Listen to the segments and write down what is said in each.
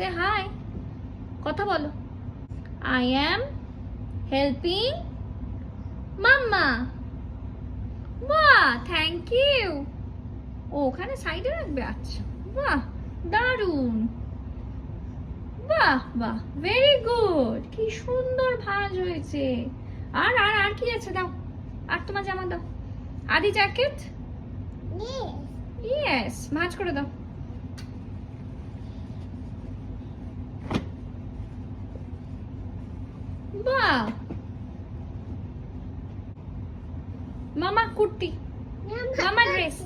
সে high, কথা বলো। I am helping মাম্মা। বাহ, থ্যাংক ইউ। ও ওখানে সাইডে রাখবে, আচ্ছা। বাহ, দারুণ। বাহ বাহ, ভেরি গুড। কি সুন্দর ভাঁজ হয়েছে। আর আর আর কি আছে, দাও। আর তোমার জামা দাও। আদি জ্যাকেট। ইয়েস, ভাঁজ করে দাও। বাহ, মামা কুর্তি, মামা dress.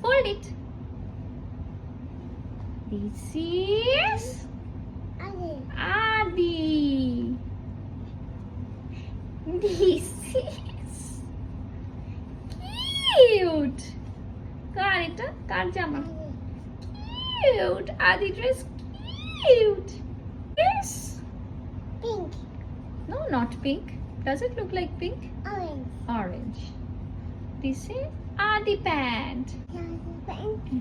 Fold it. This is Adi. This is cute. কার এটা? কার জামা? Cute. Adi dress cute. Yes. Pink. No, not pink. Does it look like pink? Orange. Orange. This is Adi pant. Cute.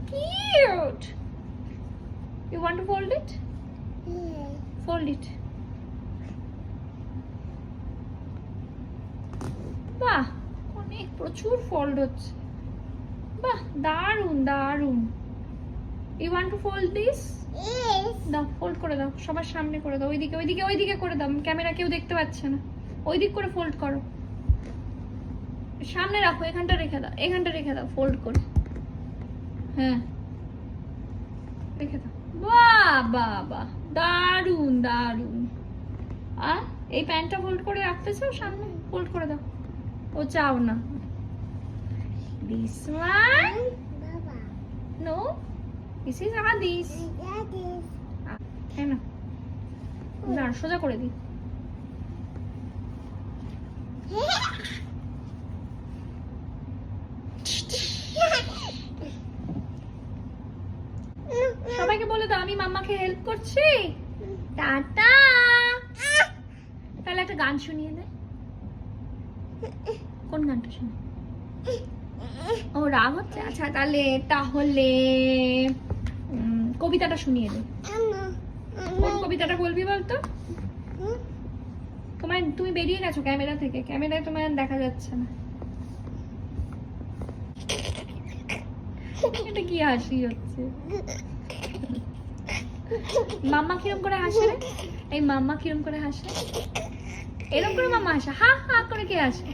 Cute. You want to fold it? Yeah. Fold it. বাহ, অনেক প্রচুর fold হচ্ছে। বাহ, দারুন দারুন। You want to fold this? Yes. দাও, fold করে দাও, সবার সামনে করে দাও। ওইদিকে ওইদিকে ওইদিকে করে দাও, ক্যামেরা কেউ দেখতে পাচ্ছে না। ওই দিক করে ফোল্ড করো, সামনে রাখো, এখানটা রেখে দাও, এখানটা রেখে দাও, ফোল্ড করে। হ্যাঁ, রেখে দাও। বাহ বাহ বাহ, দারুন দারুন। আর এই প্যান্টটা ফোল্ড করে রাখতে চাও, সামনে ফোল্ড করে দাও। ও চাও না। This one? Baba. No, this is Adi's. Daddy. হ্যাঁ না, দাঁড়, সোজা করে দিই। সবাইকে বলে দাও আমি মাম্মাকে হেল্প করছি। টাটা। তাহলে একটা গান শুনিয়ে দে। কোন গানটা শুনি? ও রাগ হচ্ছে, আচ্ছা তাহলে তাহলে কবিতাটা শুনিয়ে দে। কোন কবিতাটা বলবি বলতো? তোমার, তুমি বেরিয়ে গেছো ক্যামেরা থেকে, ক্যামেরায় তোমার দেখা যাচ্ছে না। এটা কি হাসি হচ্ছে? মাম্মা কিরম করে হাসে রে? এই মাম্মা কিরম করে হাসে? এরকম করে মাম্মা হাসে, হা হা করে কে হাসে?